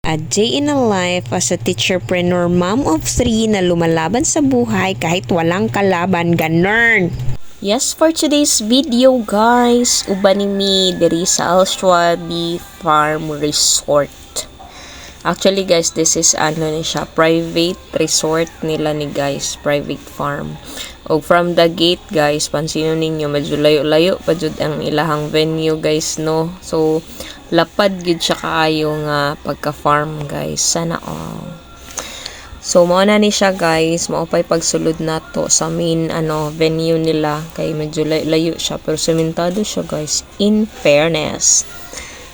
A day in a life as a teacherpreneur, mom of 3 na lumalaban sa buhay kahit walang kalaban, ganern. Yes, for today's video guys, uban mi diri sa Alswabi Farm Resort. Actually guys, this is ni siya, private resort nila ni guys, private farm. O from the gate guys, pansinin ninyo medyo layo-layo pa jud ang ilahang venue guys no. So lapad gid siya kaayo nga pagka-farm guys. Sana all. So mao na ni siya guys, mao pay pagsulod nato sa main venue nila kay medyo layo siya pero sementado siya guys. In fairness,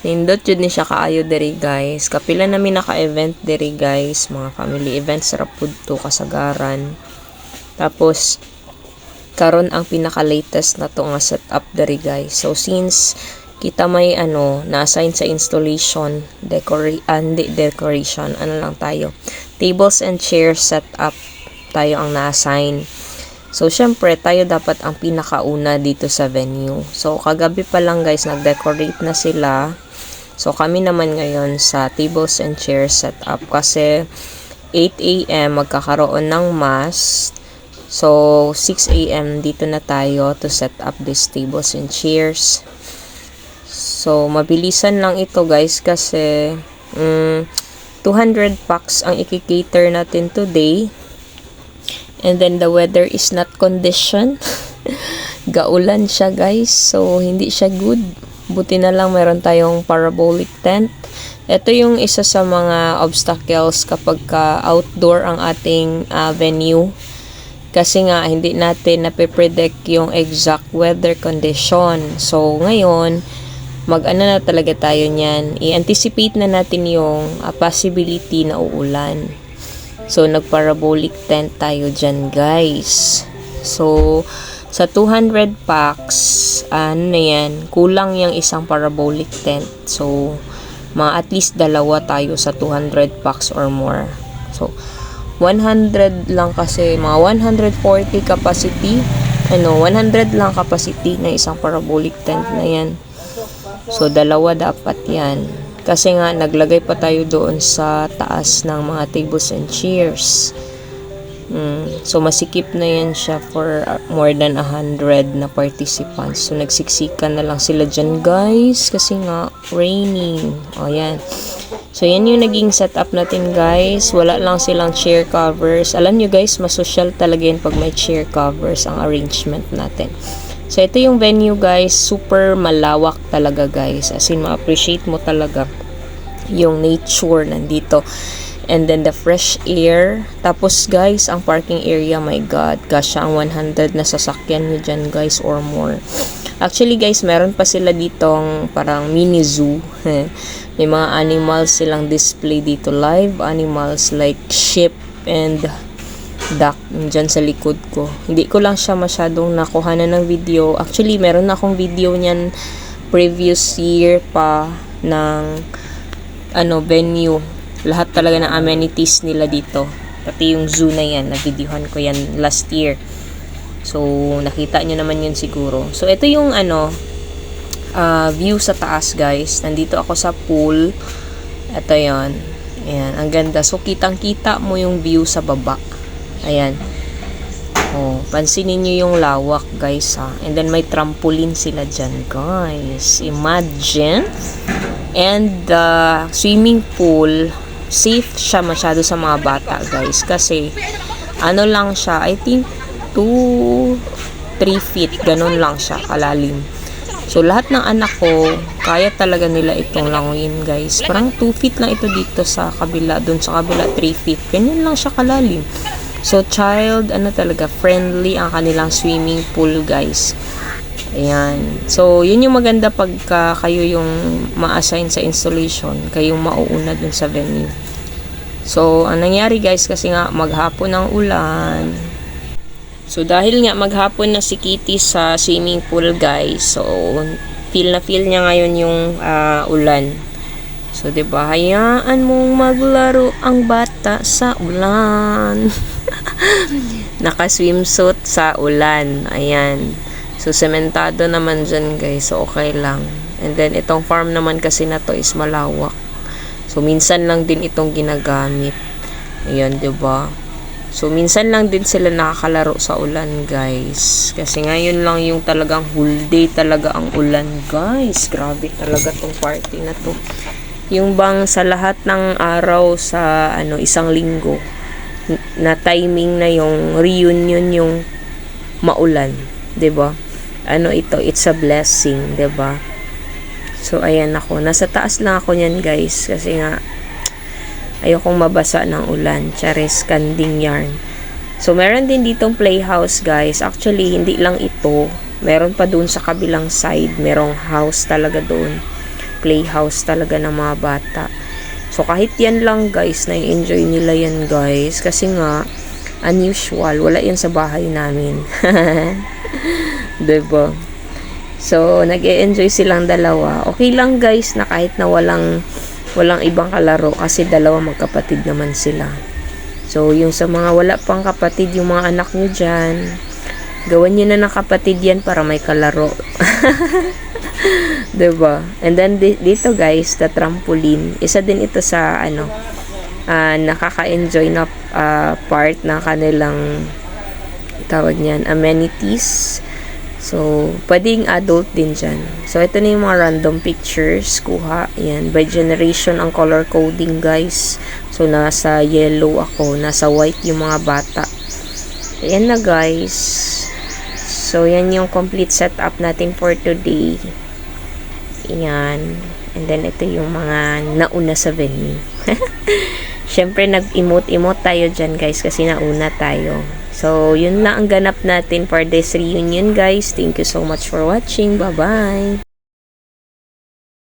nindot jud ni siya kaayo diri guys. Kapila namin naka-event diri guys, mga family events ra pud to kasagaran. Tapos karon ang pinaka-latest na to nga setup diri guys. So since kita may na-assign sa installation, decoration, lang tayo. Tables and chairs setup tayo ang na-assign. So syempre tayo dapat ang pinakauna dito sa venue. So kagabi pa lang guys nag-decorate na sila. So kami naman ngayon sa tables and chairs setup kasi 8 AM magkakaroon ng mass. So 6 AM dito na tayo to set up these tables and chairs. So mabilisan lang ito guys kasi 200 packs ang i-cater natin today. And then the weather is not condition. Gaulan siya guys. So hindi siya good. Buti na lang meron tayong parabolic tent. Ito yung isa sa mga obstacles kapag outdoor ang ating venue. Kasi nga hindi natin nape-predict yung exact weather condition. So ngayon na talaga tayo niyan. I-anticipate na natin yung possibility na uulan. So nag-parabolic tent tayo dyan guys. So sa 200 packs, yan, kulang yung isang parabolic tent. So mga at least dalawa tayo sa 200 packs or more. So 100 lang kasi, mga 140 capacity. 100 lang capacity na isang parabolic tent na yan. So dalawa dapat yan. Kasi nga naglagay pa tayo doon sa taas ng mga tables and chairs. So masikip na yan siya for more than 100 na participants. So nagsiksikan na lang sila dyan guys kasi nga raining. O yan. So yan yung naging setup natin guys. Wala lang silang chair covers. Alam nyo guys, masosyal talaga yan pag may chair covers ang arrangement natin. So ito yung venue guys. Super malawak talaga guys. As in ma-appreciate mo talaga yung nature nandito. And then the fresh air. Tapos guys, ang parking area, my god, kasya ang 100 na sasakyan nyo dyan guys or more. Actually guys, meron pa sila ditong parang mini zoo. May mga animals silang display dito. Live animals like sheep and duck dyan sa likod ko. Hindi ko lang siya masyadong nakuhanan ng video. Actually, meron na akong video niyan previous year pa ng venue. Lahat talaga ng amenities nila dito. Pati yung zoo na yan, na-videohan ko yan last year. So, nakita nyo naman yun siguro. So, ito yung view sa taas guys. Nandito ako sa pool. Ito yon. Ayan, ang ganda. So, kitang-kita mo yung view sa baba. Ayan. Oh, pansinin nyo yung lawak guys ha. And then may trampoline sila dyan guys. Imagine. And the swimming pool, safe siya masyado sa mga bata guys kasi lang siya, I think 2-3 feet, ganun lang siya kalalim. So lahat ng anak ko kaya talaga nila itong languyin guys. Parang 2 feet lang ito dito sa kabila, dun sa kabila 3 feet, ganyan lang siya kalalim. So child talaga friendly ang kanilang swimming pool guys. Ayan. So, yun yung maganda pagka kayo yung ma-assign sa installation, kayong mauuna dun sa venue. So, ang nangyari guys, kasi nga maghapon ang ulan. So, dahil nga maghapon na si Kitty sa swimming pool guys, so, feel niya ngayon yung ulan. So, diba, hayaan mong maglaro ang bata sa ulan. Naka-swimsuit sa ulan. Ayan. So, sementado naman dyan guys. So, okay lang. And then, itong farm naman kasi na to is malawak. So, minsan lang din itong ginagamit. Ayan, diba? So, minsan lang din sila nakakalaro sa ulan, guys. Kasi ngayon lang yung talagang whole day talaga ang ulan, guys. Grabe talaga tong party na to. Yung bang sa lahat ng araw sa isang linggo na timing na yung reunion yung maulan, 'di ba? It's a blessing, 'di ba? So ayan ako, nasa taas lang ako niyan, guys, kasi nga ayokong mabasa ng ulan. Charis, kanding yarn. So meron din ditong playhouse, guys. Actually, hindi lang ito. Meron pa doon sa kabilang side, merong house talaga doon. Playhouse talaga ng mga bata. So, kahit yan lang, guys, na-enjoy nila yan, guys. Kasi nga, unusual. Wala yan sa bahay namin. Diba? So, nag-e-enjoy silang dalawa. Okay lang, guys, na kahit na walang ibang kalaro. Kasi dalawa magkapatid naman sila. So, yung sa mga wala pang kapatid, yung mga anak nyo dyan, gawan nyo na ng kapatid yan para may kalaro. Diba? And then dito, guys, the trampoline, isa din ito sa nakaka-enjoy na part ng kanilang tawag niyan, amenities. So, pwedeng adult din dyan. So, ito na yung mga random pictures kuha. Yan, by generation ang color coding, guys. So, nasa yellow ako, nasa white yung mga bata. Ayan na, guys. So, yan yung complete setup natin for today. Yan. And then, ito yung mga nauna sa venue. Siyempre, nag-emote-emote tayo dyan, guys, kasi nauna tayo. So, yun lang ang ganap natin for this reunion, guys. Thank you so much for watching. Bye-bye!